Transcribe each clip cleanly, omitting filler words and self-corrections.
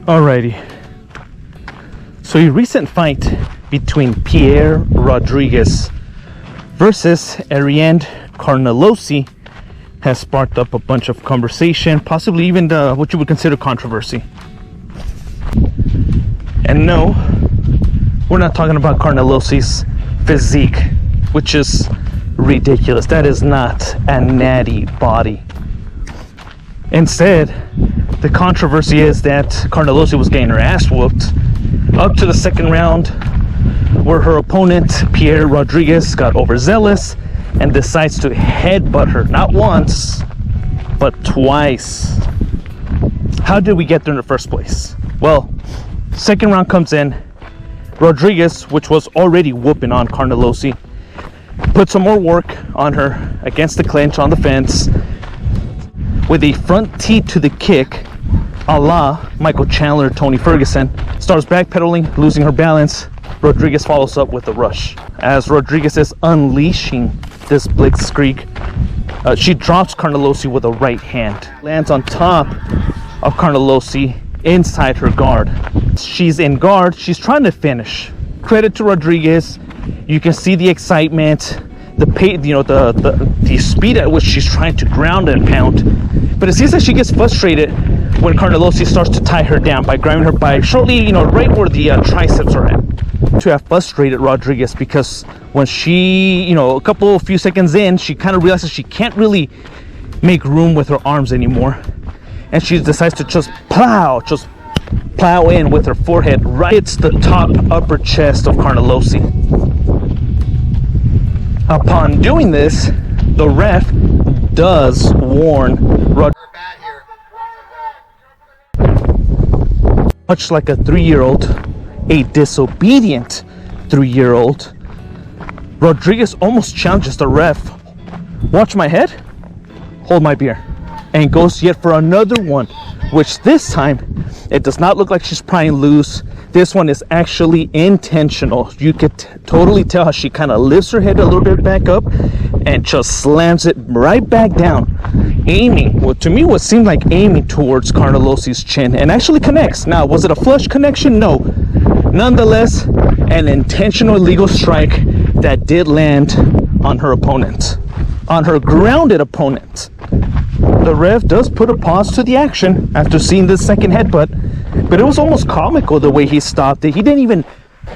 Alrighty. So a recent fight between Piera Rodriguez versus Ariane Carnelossi has sparked up a bunch of conversation, possibly even what you would consider controversy. And no, we're not talking about Carnelossi's physique, which is ridiculous. That is not a natty body. Instead, the controversy is that Carnelossi was getting her ass whooped up to the second round, where her opponent, Piera Rodriguez, got overzealous and decides to headbutt her, not once, but twice. How did we get there in the first place? Well, second round comes in. Rodriguez, which was already whooping on Carnelossi, put some more work on her against the clinch on the fence with a front tee to the kick, a la Michael Chandler, Tony Ferguson. Starts backpedaling, losing her balance. Rodriguez follows up with a rush. As Rodriguez is unleashing this blitzkrieg, she drops Carnelossi with a right hand. Lands on top of Carnelossi inside her guard. She's in guard. She's trying to finish. Credit to Rodriguez. You can see the excitement, the pace, the speed at which she's trying to ground and pound. But it seems like she gets frustrated when Carnelossi starts to tie her down by grabbing her by shortly, right where the triceps are at. To have frustrated Rodriguez, because when she, a few seconds in, she kind of realizes she can't really make room with her arms anymore, and she decides to just plow in with her forehead right hits the top upper chest of Carnelossi. Upon doing this, the ref does warn Rodriguez. Much like a 3-year-old, a disobedient 3-year-old, Rodriguez almost challenges the ref. Watch my head, hold my beer, and goes yet for another one, which this time it does not look like she's prying loose. This one is actually intentional. You could totally tell how she kind of lifts her head a little bit back up and just slams it right back down, aiming, to me, what seemed like aiming towards Carnelossi's chin, and actually connects. Now, was it a flush connection? No. Nonetheless, an intentional illegal strike that did land on her opponent, on her grounded opponent. The ref does put a pause to the action after seeing this second headbutt, but it was almost comical the way he stopped it. He didn't even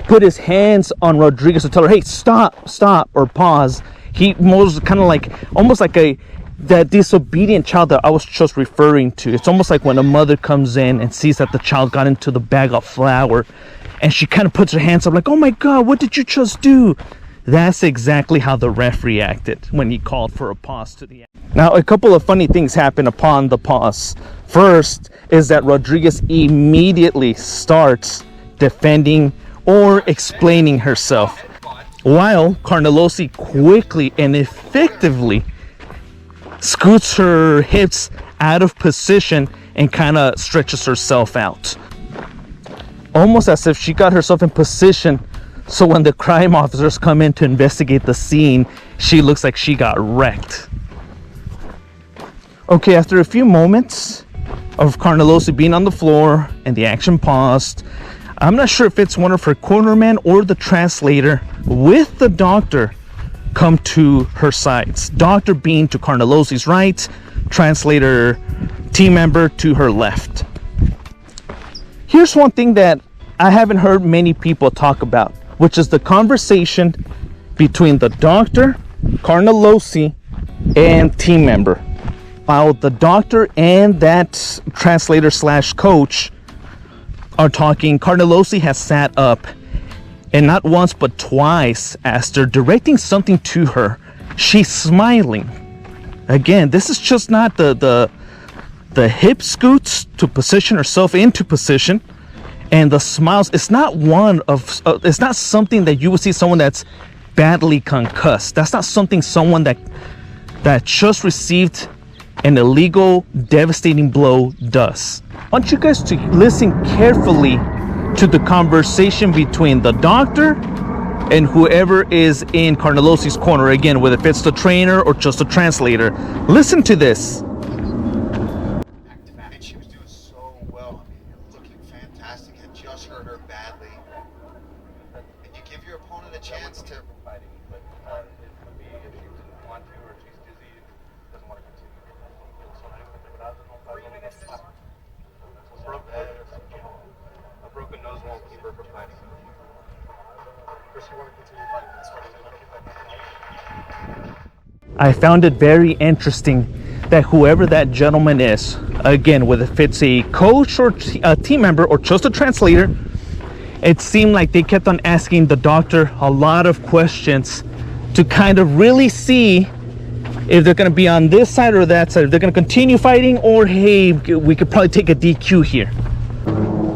put his hands on Rodriguez to tell her, hey, stop, or pause. He was kind of like, almost like that disobedient child that I was just referring to. It's almost like when a mother comes in and sees that the child got into the bag of flour, and she kind of puts her hands up like, oh my God, what did you just do? That's exactly how the ref reacted when he called for a pause to the action. Now, a couple of funny things happen upon the pause. First is that Rodriguez immediately starts defending or explaining herself, while Carnelossi quickly and effectively scoots her hips out of position and kind of stretches herself out. Almost as if she got herself in position so when the crime officers come in to investigate the scene, she looks like she got wrecked. Okay, after a few moments of Carnelossi being on the floor and the action paused, I'm not sure if it's one of her cornermen or the translator with the doctor come to her sides. Doctor being to Carnelossi's right, translator team member to her left. Here's one thing that I haven't heard many people talk about, which is the conversation between the doctor, Carnelossi, and team member. While the doctor and that translator / coach are talking, Carnelossi has sat up and not once but twice asked her, directing something to her. She's smiling. Again, this is just not the hip scoots to position herself into position, and the smiles. It's not it's not something that you would see someone that's badly concussed. That's not something someone that just received an illegal, devastating blow does. I want you guys to listen carefully to the conversation between the doctor and whoever is in Carnelossi's corner. Again, whether it's the trainer or just a translator. Listen to this. She was doing so well. I mean, looking fantastic. I found it very interesting that whoever that gentleman is, again, whether if it's a coach or a team member or just a translator, it seemed like they kept on asking the doctor a lot of questions to kind of really see if they're going to be on this side or that side, if they're going to continue fighting, or hey, we could probably take a DQ here.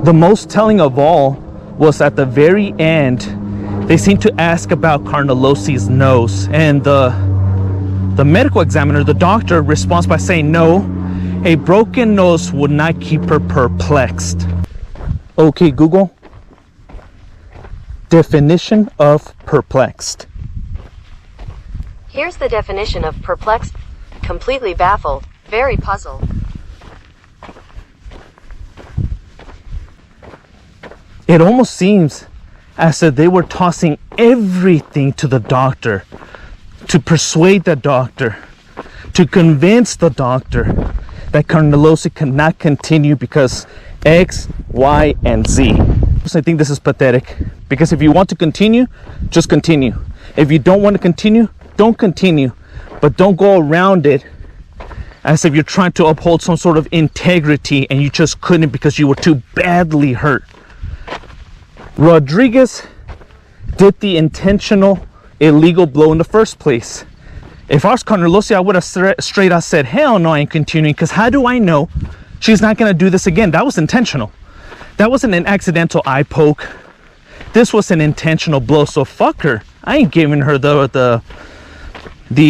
The most telling of all was at the very end, they seemed to ask about Carnelossi's nose, and the medical examiner, the doctor, responds by saying no, a broken nose would not keep her perplexed. Okay, Google, definition of perplexed. Here's the definition of perplexed: completely baffled, very puzzled. It almost seems as if they were tossing everything to the doctor to persuade the doctor, to convince the doctor that Carnelossi cannot continue because X, Y, and Z. I think this is pathetic, because if you want to continue, just continue. If you don't want to continue, don't continue, but don't go around it as if you're trying to uphold some sort of integrity and you just couldn't because you were too badly hurt. Rodriguez did the intentional illegal blow in the first place. If I was Carnelossi, I would have straight out said, hell no, I ain't continuing, because how do I know she's not going to do this again? That was intentional. That wasn't an accidental eye poke. This was an intentional blow, so fuck her. I ain't giving her the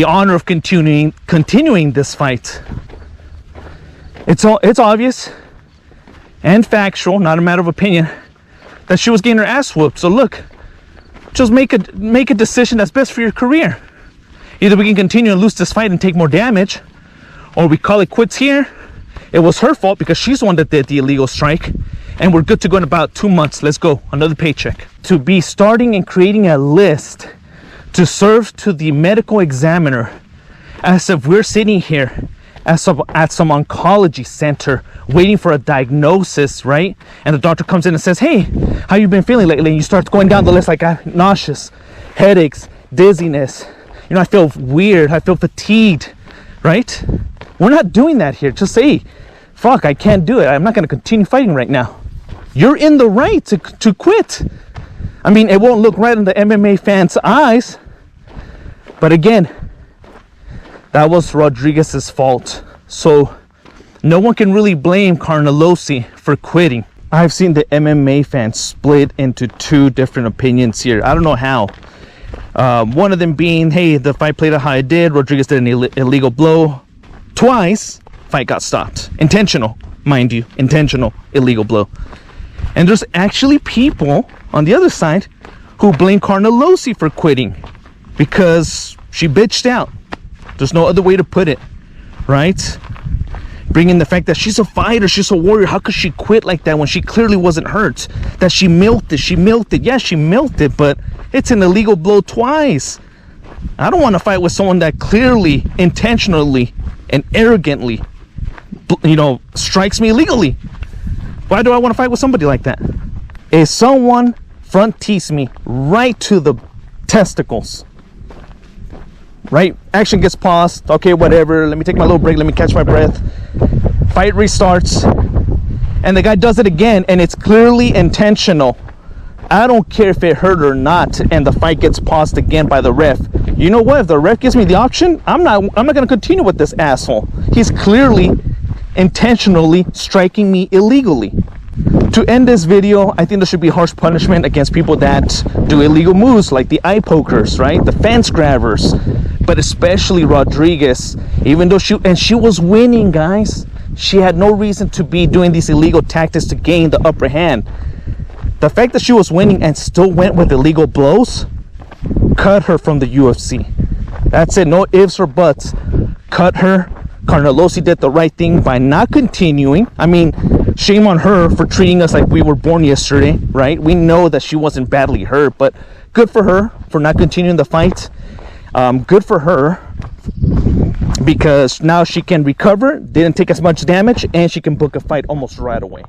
honor of continuing this fight. It's obvious and factual, not a matter of opinion, that she was getting her ass whooped. So look, just make a decision that's best for your career. Either we can continue and lose this fight and take more damage, or we call it quits here. It was her fault because she's the one that did the illegal strike, and we're good to go in about 2 months. Let's go, another paycheck. To be starting and creating a list to serve to the medical examiner as if we're sitting here at some oncology center waiting for a diagnosis, right? And the doctor comes in and says, hey, how you been feeling lately? And you start going down the list like nauseous, headaches, dizziness. You know, I feel weird, I feel fatigued, right? We're not doing that here. Just say, fuck, I can't do it. I'm not going to continue fighting right now. You're in the right to quit. I mean, it won't look right in the MMA fans' eyes. But again, that was Rodriguez's fault. So no one can really blame Carnelossi for quitting. I've seen the MMA fans split into two different opinions here. I don't know how. One of them being, hey, the fight played out how it did. Rodriguez did an illegal blow. Twice, fight got stopped. Intentional, mind you. Intentional, illegal blow. And there's actually people on the other side who blame Carnelossi for quitting because she bitched out. There's no other way to put it, right? Bringing the fact that she's a fighter, she's a warrior. How could she quit like that when she clearly wasn't hurt? That she milked it. Yeah, she milked it, but it's an illegal blow twice. I don't want to fight with someone that clearly, intentionally, and arrogantly, strikes me illegally. Why do I want to fight with somebody like that? If someone front tees me right to the testicles, right? Action gets paused. Okay, whatever. Let me take my little break. Let me catch my breath. Fight restarts. And the guy does it again, and it's clearly intentional. I don't care if it hurt or not, and the fight gets paused again by the ref. You know what? If the ref gives me the option, I'm not going to continue with this asshole. He's clearly intentionally striking me illegally. To end this video, I think there should be harsh punishment against people that do illegal moves, like the eye pokers, right? The fence grabbers, but especially Rodriguez. Even though she was winning, guys. She had no reason to be doing these illegal tactics to gain the upper hand. The fact that she was winning and still went with illegal blows cut her from the UFC. That's it. No ifs or buts. Cut her. Carnelossi did the right thing by not continuing. I mean, shame on her for treating us like we were born yesterday, right? We know that she wasn't badly hurt, but good for her for not continuing the fight. Good for her because now she can recover, didn't take as much damage, and she can book a fight almost right away.